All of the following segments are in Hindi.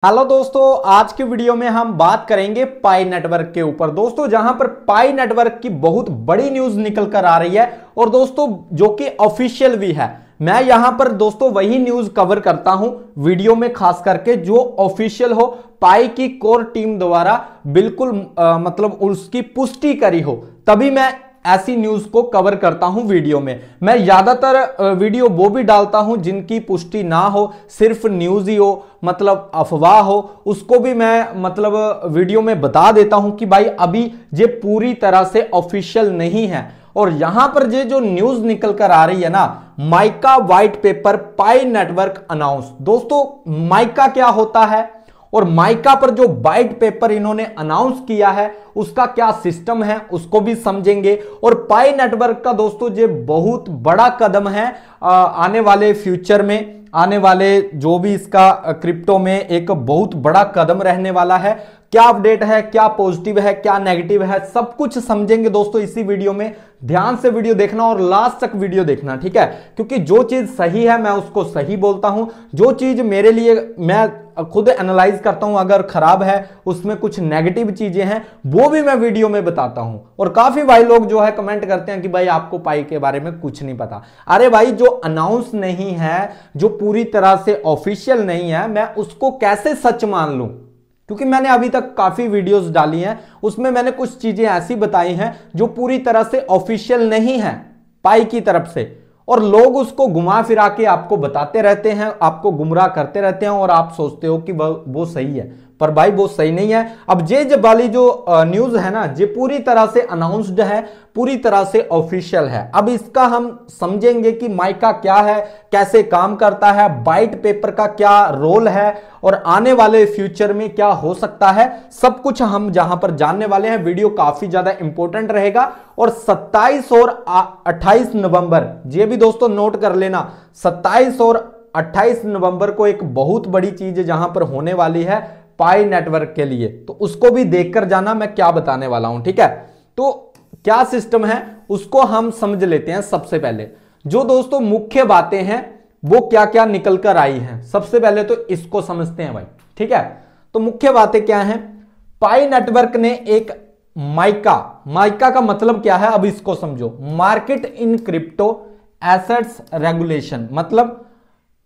हेलो दोस्तों, आज के वीडियो में हम बात करेंगे पाई नेटवर्क के ऊपर। दोस्तों जहां पर पाई नेटवर्क की बहुत बड़ी न्यूज निकल कर आ रही है और दोस्तों जो कि ऑफिशियल भी है। मैं यहां पर दोस्तों वही न्यूज कवर करता हूं वीडियो में, खास करके जो ऑफिशियल हो, पाई की कोर टीम द्वारा बिल्कुल मतलब उसकी पुष्टि करी हो, तभी मैं ऐसी न्यूज को कवर करता हूं वीडियो में। मैं ज्यादातर वीडियो वो भी डालता हूं जिनकी पुष्टि ना हो, सिर्फ न्यूज ही हो, मतलब अफवाह हो, उसको भी मैं मतलब वीडियो में बता देता हूं कि भाई अभी ये पूरी तरह से ऑफिशियल नहीं है। और यहां पर ये जो न्यूज निकल कर आ रही है ना, माइका व्हाइट पेपर पाई नेटवर्क अनाउंस। दोस्तों माइका क्या होता है और माइका पर जो व्हाइट पेपर इन्होंने अनाउंस किया है उसका क्या सिस्टम है उसको भी समझेंगे। और पाई नेटवर्क का दोस्तों ये बहुत बड़ा कदम है आने वाले फ्यूचर में, आने वाले जो भी इसका क्रिप्टो में एक बहुत बड़ा कदम रहने वाला है। क्या अपडेट है, क्या पॉजिटिव है, क्या नेगेटिव है, सब कुछ समझेंगे दोस्तों इसी वीडियो में। ध्यान से वीडियो देखना और लास्ट तक वीडियो देखना, ठीक है? क्योंकि जो चीज सही है मैं उसको सही बोलता हूं, जो चीज मेरे लिए मैं खुद एनालाइज करता हूं अगर खराब है, उसमें कुछ नेगेटिव चीजें हैं, वो भी मैं वीडियो में बताता हूं। और काफी भाई लोग जो है कमेंट करते हैं कि भाई आपको पाई के बारे में कुछ नहीं पता। अरे भाई जो अनाउंस नहीं है, जो पूरी तरह से ऑफिशियल नहीं है, मैं उसको कैसे सच मान लूं? क्योंकि मैंने अभी तक काफी वीडियोस डाली हैं, उसमें मैंने कुछ चीजें ऐसी बताई हैं जो पूरी तरह से ऑफिशियल नहीं है पाई की तरफ से, और लोग उसको घुमा फिरा के आपको बताते रहते हैं, आपको गुमराह करते रहते हैं और आप सोचते हो कि वो सही है, पर भाई वो सही नहीं है। अब ये वाली जो न्यूज है ना, ये पूरी तरह से अनाउंस्ड है, पूरी तरह से ऑफिशियल है। अब इसका हम समझेंगे कि माइका क्या है, कैसे काम करता है, व्हाइट पेपर का क्या रोल है और आने वाले फ्यूचर में क्या हो सकता है, सब कुछ हम जहां पर जानने वाले हैं। वीडियो काफी ज्यादा इंपॉर्टेंट रहेगा। और 27 और 28 नवंबर, ये भी दोस्तों नोट कर लेना, 27 और 28 नवंबर को एक बहुत बड़ी चीज जहां पर होने वाली है पाई नेटवर्क के लिए, तो उसको भी देखकर जाना मैं क्या बताने वाला हूं, ठीक है? तो क्या सिस्टम है उसको हम समझ लेते हैं। सबसे पहले जो दोस्तों मुख्य बातें हैं वो क्या क्या निकल कर आई हैं, सबसे पहले तो इसको समझते हैं भाई, ठीक है? तो मुख्य बातें क्या हैं? पाई नेटवर्क ने एक माइका का मतलब क्या है, अब इसको समझो। Market in crypto assets regulation, मतलब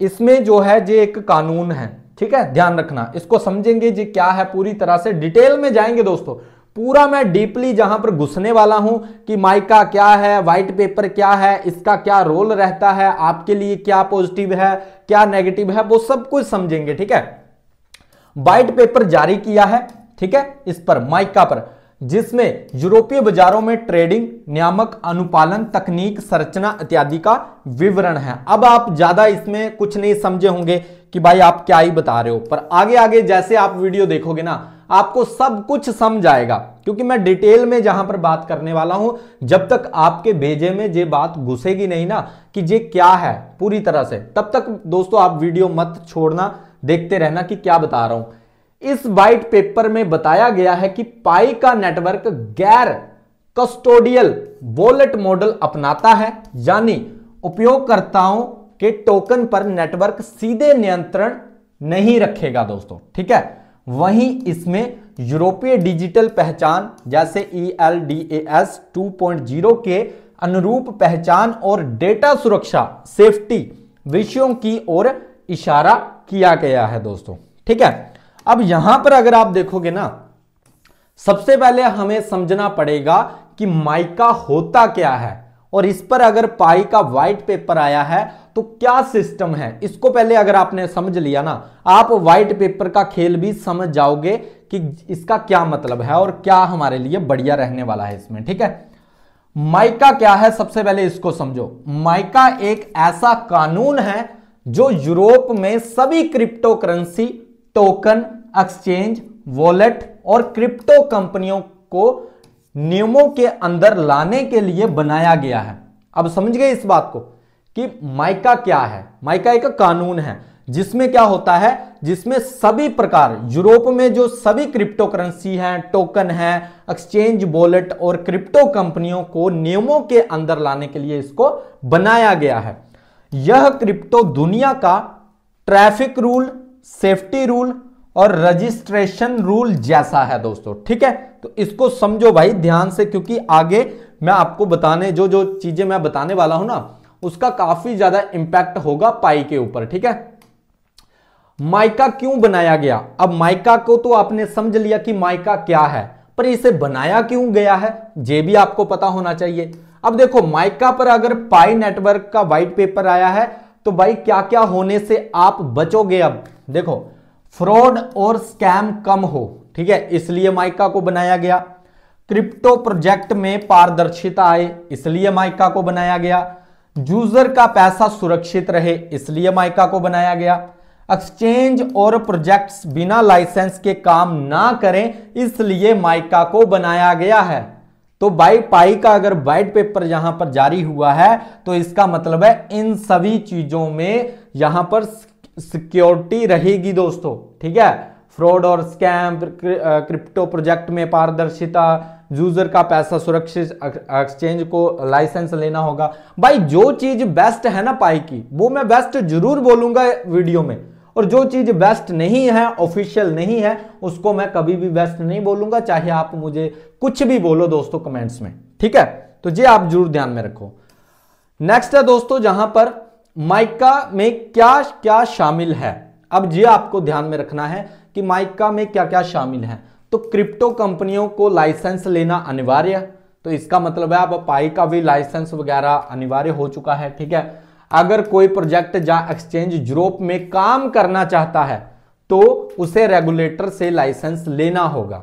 इसमें जो है ये एक कानून है, ठीक है? ध्यान रखना, इसको समझेंगे जी क्या है, पूरी तरह से डिटेल में जाएंगे दोस्तों। पूरा मैं डीपली जहां पर घुसने वाला हूं कि माइका क्या है, व्हाइट पेपर क्या है, इसका क्या रोल रहता है, आपके लिए क्या पॉजिटिव है, क्या नेगेटिव है, वो सब कुछ समझेंगे, ठीक है? व्हाइट पेपर जारी किया है, ठीक है, इस पर माइका पर, जिसमें यूरोपीय बाजारों में ट्रेडिंग, नियामक, अनुपालन, तकनीक, संरचना इत्यादि का विवरण है। अब आप ज्यादा इसमें कुछ नहीं समझे होंगे कि भाई आप क्या ही बता रहे हो, पर आगे आगे जैसे आप वीडियो देखोगे ना आपको सब कुछ समझ आएगा, क्योंकि मैं डिटेल में जहां पर बात करने वाला हूं, जब तक आपके भेजे में ये बात घुसेगी नहीं ना कि ये क्या है पूरी तरह से, तब तक दोस्तों आप वीडियो मत छोड़ना, देखते रहना कि क्या बता रहा हूं। इस व्हाइट पेपर में बताया गया है कि पाई का नेटवर्क गैर कस्टोडियल वॉलेट मॉडल अपनाता है, यानी उपयोगकर्ताओं के टोकन पर नेटवर्क सीधे नियंत्रण नहीं रखेगा दोस्तों, ठीक है? वहीं इसमें यूरोपीय डिजिटल पहचान जैसे ELDAS 2.0 के अनुरूप पहचान और डेटा सुरक्षा सेफ्टी विषयों की ओर इशारा किया गया है दोस्तों, ठीक है? अब यहां पर अगर आप देखोगे ना, सबसे पहले हमें समझना पड़ेगा कि माइका होता क्या है, और इस पर अगर पाई का व्हाइट पेपर आया है तो क्या सिस्टम है, इसको पहले अगर आपने समझ लिया ना, आप व्हाइट पेपर का खेल भी समझ जाओगे कि इसका क्या मतलब है और क्या हमारे लिए बढ़िया रहने वाला है इसमें, ठीक है? माइका क्या है, सबसे पहले इसको समझो। माइका एक ऐसा कानून है जो यूरोप में सभी crypto currency, token, exchange, wallet और क्रिप्टो कंपनियों को नियमों के अंदर लाने के लिए बनाया गया है। अब समझ गए इस बात को कि माइका क्या है? माइका एक कानून है जिसमें क्या होता है, जिसमें सभी प्रकार यूरोप में जो सभी क्रिप्टो करेंसी हैं, टोकन हैं, एक्सचेंज, वॉलेट और क्रिप्टो कंपनियों को नियमों के अंदर लाने के लिए इसको बनाया गया है। यह क्रिप्टो दुनिया का ट्रैफिक रूल, सेफ्टी रूल और रजिस्ट्रेशन रूल जैसा है दोस्तों, ठीक है। तो इसको समझो भाई ध्यान से, क्योंकि आगे मैं आपको बताने जो चीजें मैं बताने वाला हूं ना, उसका काफी ज्यादा इंपैक्ट होगा पाई के ऊपर, ठीक है। माइका क्यों बनाया गया? अब माइका को तो आपने समझ लिया कि माइका क्या है, पर इसे बनाया क्यों गया है ये भी आपको पता होना चाहिए। अब देखो, माइका पर अगर पाई नेटवर्क का व्हाइट पेपर आया है तो भाई क्या क्या होने से आप बचोगे। अब देखो, फ्रॉड और स्कैम कम हो, ठीक है, इसलिए माइका को बनाया गया। क्रिप्टो प्रोजेक्ट में पारदर्शिता आए, इसलिए माइका को बनाया गया। यूजर का पैसा सुरक्षित रहे, इसलिए माइका को बनाया गया। एक्सचेंज और प्रोजेक्ट्स बिना लाइसेंस के काम ना करें, इसलिए माइका को बनाया गया है। तो भाई पाई का अगर व्हाइट पेपर यहां पर जारी हुआ है तो इसका मतलब है इन सभी चीजों में यहां पर सिक्योरिटी रहेगी दोस्तों, ठीक है। फ्रॉड और स्कैम, क्रिप्टो प्रोजेक्ट में पारदर्शिता, यूजर का पैसा सुरक्षित, एक्सचेंज को लाइसेंस लेना होगा। भाई जो चीज बेस्ट है ना पाई की, वो मैं बेस्ट जरूर बोलूंगा वीडियो में, और जो चीज बेस्ट नहीं है, ऑफिशियल नहीं है, उसको मैं कभी भी बेस्ट नहीं बोलूंगा, चाहे आप मुझे कुछ भी बोलो दोस्तों कमेंट्स में, ठीक है। तो ये आप जरूर ध्यान में रखो। नेक्स्ट है दोस्तों, जहां पर माइका में क्या क्या शामिल है। अब ये आपको ध्यान में रखना है कि माइका में क्या क्या शामिल है। तो क्रिप्टो कंपनियों को लाइसेंस लेना अनिवार्य, तो इसका मतलब है अब पाई का भी लाइसेंस वगैरह अनिवार्य हो चुका है, ठीक है। अगर कोई प्रोजेक्ट या एक्सचेंज यूरोप में काम करना चाहता है तो उसे रेगुलेटर से लाइसेंस लेना होगा,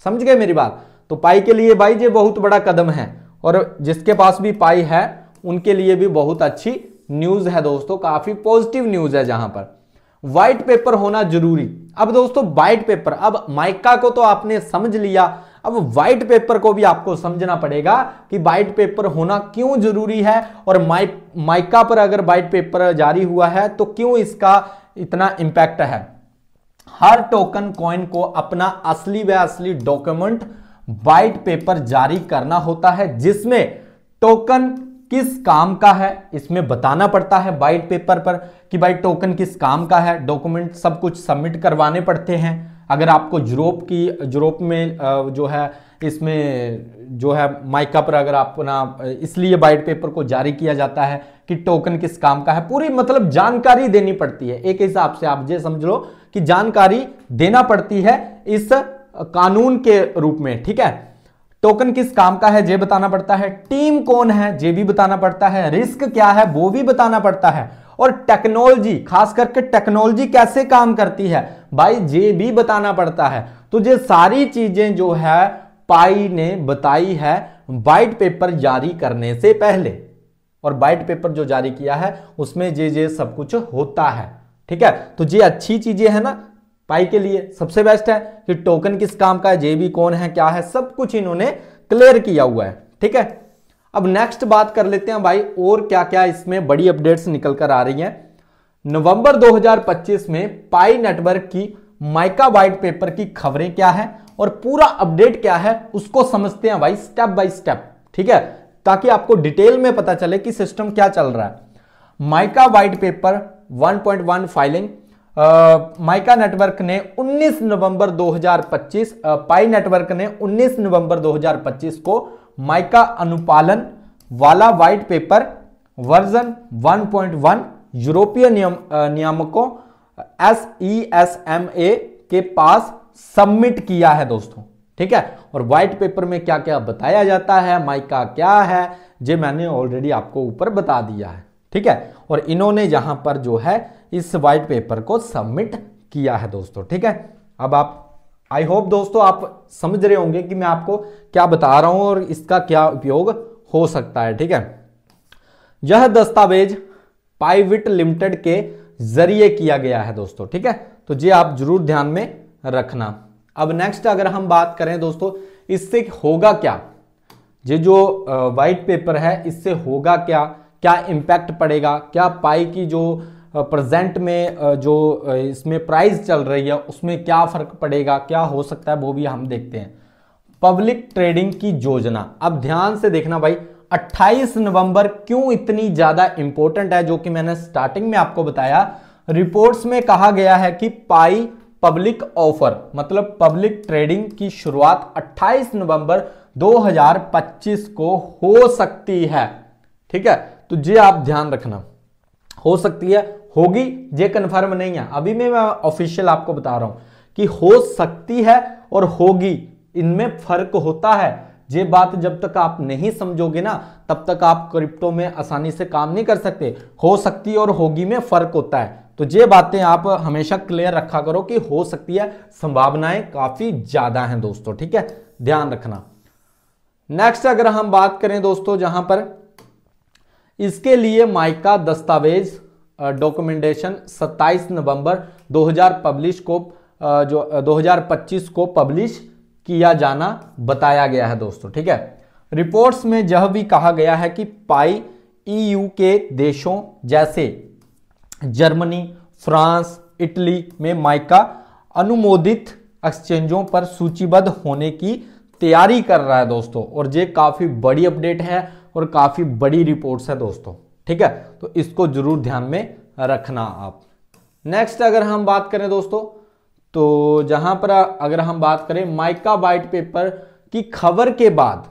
समझ गए मेरी बात। तो पाई के लिए भाई ये बहुत बड़ा कदम है, और जिसके पास भी पाई है उनके लिए भी बहुत अच्छी न्यूज है दोस्तों, काफी पॉजिटिव न्यूज है। जहां पर व्हाइट पेपर होना जरूरी। अब दोस्तों व्हाइट पेपर, अब माइका को तो आपने समझ लिया, अब व्हाइट पेपर को भी आपको समझना पड़ेगा कि व्हाइट पेपर होना क्यों जरूरी है, और माइका पर अगर व्हाइट पेपर जारी हुआ है तो क्यों इसका इतना इंपैक्ट है। हर टोकन कॉइन को अपना असली व असली डॉक्यूमेंट व्हाइट पेपर जारी करना होता है, जिसमें टोकन किस काम का है इसमें बताना पड़ता है व्हाइट पेपर पर कि भाई टोकन किस काम का है। डॉक्यूमेंट सब कुछ सबमिट करवाने पड़ते हैं। अगर आपको यूरोप में जो है इसमें जो है माइका पर अगर अपना, इसलिए व्हाइट पेपर को जारी किया जाता है कि टोकन किस काम का है, पूरी मतलब जानकारी देनी पड़ती है। एक हिसाब से आप ये समझ लो कि जानकारी देना पड़ती है इस कानून के रूप में, ठीक है। टोकन किस काम का है ये बताना पड़ता है, टीम कौन है ये भी बताना पड़ता है, रिस्क क्या है वो भी बताना पड़ता है, और टेक्नोलॉजी, खास करके टेक्नोलॉजी कैसे काम करती है भाई ये भी बताना पड़ता है। तो ये सारी चीजें जो है पाई ने बताई है व्हाइट पेपर जारी करने से पहले, और व्हाइट पेपर जो जारी किया है उसमें ये सब कुछ होता है, ठीक है। तो ये अच्छी चीजें है ना पाई के लिए, सबसे बेस्ट है कि टोकन किस काम का है, जेबी कौन है, क्या है, सब कुछ इन्होंने क्लियर किया हुआ है, ठीक है। अब नेक्स्ट बात कर लेते हैं भाई और क्या क्या इसमें बड़ी अपडेट्स निकल कर आ रही हैं। नवंबर 2025 में पाई नेटवर्क की माइका व्हाइट पेपर की खबरें क्या है और पूरा अपडेट क्या है उसको समझते हैं भाई स्टेप बाय स्टेप, ठीक है, ताकि आपको डिटेल में पता चले कि सिस्टम क्या चल रहा है। Mica white paper 1.1 filing mica network ने 19 नवंबर 2025 पाई नेटवर्क ने 19 नवंबर 2025 को माइका अनुपालन वाला व्हाइट पेपर वर्जन 1.1 यूरोपीय नियामकों SESMA के पास सबमिट किया है दोस्तों, ठीक है। और व्हाइट पेपर में क्या क्या बताया जाता है, माइका क्या है, ये मैंने ऑलरेडी आपको ऊपर बता दिया है, ठीक है। और इन्होंने यहां पर जो है इस व्हाइट पेपर को सबमिट किया है दोस्तों, ठीक है। अब आप आई होप दोस्तों आप समझ रहे होंगे कि मैं आपको क्या बता रहा हूं और इसका क्या उपयोग हो सकता है, ठीक है। यह दस्तावेज पाईविट लिमिटेड के जरिए किया गया है दोस्तों, ठीक है। तो ये आप जरूर ध्यान में रखना। अब नेक्स्ट अगर हम बात करें दोस्तों इससे होगा क्या, ये जो व्हाइट पेपर है इससे होगा क्या, क्या इंपैक्ट पड़ेगा, क्या पाई की जो प्रेजेंट में जो इसमें प्राइस चल रही है उसमें क्या फर्क पड़ेगा, क्या हो सकता है वो भी हम देखते हैं। पब्लिक ट्रेडिंग की योजना, अब ध्यान से देखना भाई 28 नवंबर क्यों इतनी ज्यादा इंपॉर्टेंट है, जो कि मैंने स्टार्टिंग में आपको बताया। रिपोर्ट्स में कहा गया है कि पाई पब्लिक ऑफर मतलब पब्लिक ट्रेडिंग की शुरुआत 28 नवंबर 2025 को हो सकती है। ठीक है, तो ये आप ध्यान रखना, हो सकती है, होगी ये कंफर्म नहीं है। अभी मैं ऑफिशियल आपको बता रहा हूं कि हो सकती है और होगी, इनमें फर्क होता है। ये बात जब तक आप नहीं समझोगे ना तब तक आप क्रिप्टो में आसानी से काम नहीं कर सकते। हो सकती और होगी में फर्क होता है, तो ये बातें आप हमेशा क्लियर रखा करो कि हो सकती है, संभावनाएं काफी ज्यादा हैं दोस्तों। ठीक है, ध्यान रखना। नेक्स्ट अगर हम बात करें दोस्तों, जहां पर इसके लिए माइका दस्तावेज डॉक्यूमेंटेशन 27 नवंबर 2025 को पब्लिश किया जाना बताया गया है दोस्तों। ठीक है, रिपोर्ट्स में यह भी कहा गया है कि पाई ईयू के देशों जैसे जर्मनी, फ्रांस, इटली में माइका अनुमोदित एक्सचेंजों पर सूचीबद्ध होने की तैयारी कर रहा है दोस्तों। और ये काफी बड़ी अपडेट है और काफी बड़ी रिपोर्ट्स है दोस्तों। ठीक है, तो इसको जरूर ध्यान में रखना आप। नेक्स्ट अगर हम बात करें दोस्तों, तो जहां पर अगर हम बात करें माइका वाइट पेपर की खबर के बाद,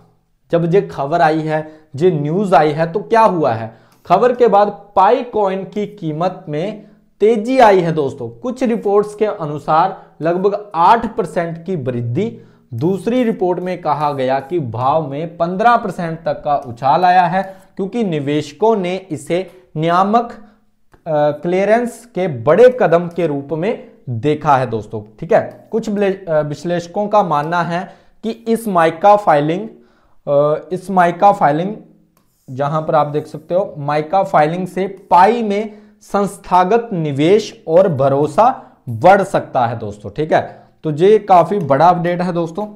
जब ये खबर आई है, ये न्यूज आई है, तो क्या हुआ है? खबर के बाद पाई कॉइन की कीमत में तेजी आई है दोस्तों। कुछ रिपोर्ट्स के अनुसार लगभग 8% की वृद्धि। दूसरी रिपोर्ट में कहा गया कि भाव में 15% तक का उछाल आया है, क्योंकि निवेशकों ने इसे नियामक क्लियरेंस के बड़े कदम के रूप में देखा है दोस्तों। ठीक है, कुछ विश्लेषकों का मानना है कि इस माइका फाइलिंग जहां पर आप देख सकते हो, माइका फाइलिंग से पाई में संस्थागत निवेश और भरोसा बढ़ सकता है दोस्तों। ठीक है, तो ये काफी बड़ा अपडेट है दोस्तों।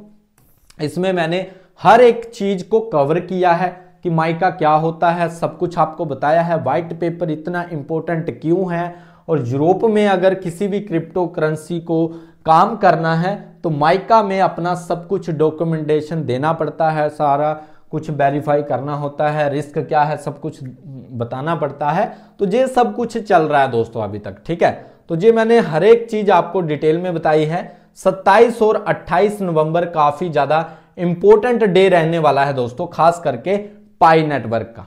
इसमें मैंने हर एक चीज को कवर किया है कि माइका क्या होता है, सब कुछ आपको बताया है। व्हाइट पेपर इतना इंपॉर्टेंट क्यों है, और यूरोप में अगर किसी भी क्रिप्टो करेंसी को काम करना है तो माइका में अपना सब कुछ डॉक्यूमेंटेशन देना पड़ता है, सारा कुछ वेरीफाई करना होता है, रिस्क क्या है सब कुछ बताना पड़ता है। तो ये सब कुछ चल रहा है दोस्तों अभी तक। ठीक है, तो ये मैंने हर एक चीज आपको डिटेल में बताई है। 27 और 28 नवंबर काफी ज्यादा इंपॉर्टेंट डे रहने वाला है दोस्तों, खास करके पाई नेटवर्क का।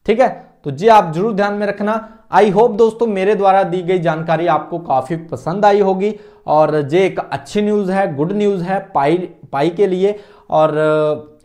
ठीक है, तो ये आप जरूर ध्यान में रखना। आई होप दोस्तों मेरे द्वारा दी गई जानकारी आपको काफी पसंद आई होगी, और ये एक अच्छी न्यूज है, गुड न्यूज है पाई के लिए। और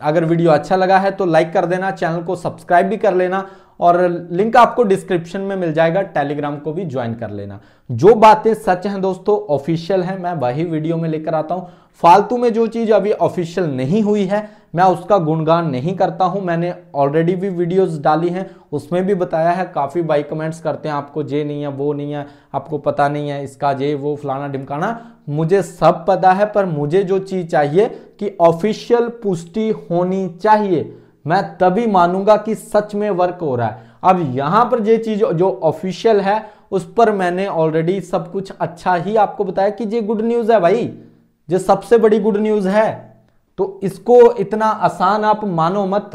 अगर वीडियो अच्छा लगा है तो लाइक कर देना, चैनल को सब्सक्राइब भी कर लेना, और लिंक आपको डिस्क्रिप्शन में मिल जाएगा, टेलीग्राम को भी ज्वाइन कर लेना। जो बातें सच हैं दोस्तों, ऑफिशियल हैं, मैं वही वीडियो में लेकर आता हूं। फालतू में जो चीज अभी ऑफिशियल नहीं हुई है मैं उसका गुणगान नहीं करता हूं। मैंने ऑलरेडी भी वीडियोस डाली हैं, उसमें भी बताया है। काफी भाई कमेंट्स करते हैं आपको ये नहीं है, वो नहीं है, आपको पता नहीं है इसका, ये वो फलाना ढिमकाना। मुझे सब पता है, पर मुझे जो चीज चाहिए कि ऑफिशियल पुष्टि होनी चाहिए, मैं तभी मानूंगा कि सच में वर्क हो रहा है। अब यहां पर ये चीज जो ऑफिशियल है उस पर मैंने ऑलरेडी सब कुछ अच्छा ही आपको बताया कि ये गुड न्यूज है भाई, ये सबसे बड़ी गुड न्यूज है। तो इसको इतना आसान आप मानो मत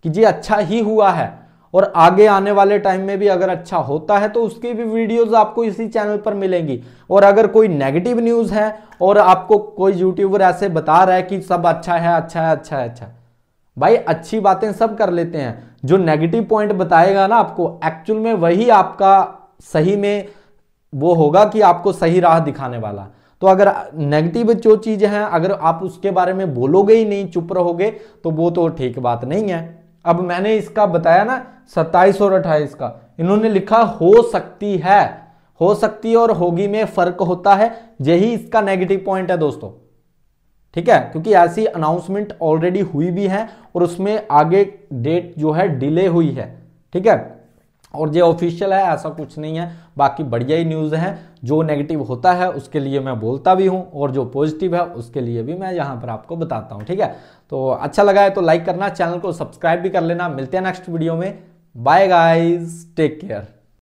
कि ये अच्छा ही हुआ है, और आगे आने वाले टाइम में भी अगर अच्छा होता है तो उसकी भी वीडियोस आपको इसी चैनल पर मिलेंगी। और अगर कोई नेगेटिव न्यूज है और आपको कोई यूट्यूबर ऐसे बता रहा है कि सब अच्छा है, अच्छा है, अच्छा है, अच्छा, भाई अच्छी बातें सब कर लेते हैं, जो नेगेटिव पॉइंट बताएगा ना आपको, एक्चुअल में वही आपका सही में वो होगा कि आपको सही राह दिखाने वाला। तो अगर नेगेटिव जो चीज है अगर आप उसके बारे में बोलोगे ही नहीं, चुप रहोगे, तो वो तो ठीक बात नहीं है। अब मैंने इसका बताया ना 27 और 28 का, इन्होंने लिखा हो सकती है, हो सकती है और होगी में फर्क होता है, यही इसका नेगेटिव पॉइंट है दोस्तों। ठीक है, क्योंकि ऐसी अनाउंसमेंट ऑलरेडी हुई भी है और उसमें आगे डेट जो है डिले हुई है। ठीक है, और ये ऑफिशियल है, ऐसा कुछ नहीं है। बाकी बढ़िया ही न्यूज़ है। जो नेगेटिव होता है उसके लिए मैं बोलता भी हूं, और जो पॉजिटिव है उसके लिए भी मैं यहां पर आपको बताता हूं। ठीक है, तो अच्छा लगा है तो लाइक करना, चैनल को सब्सक्राइब भी कर लेना। मिलते हैं नेक्स्ट वीडियो में। Bye guys, take care.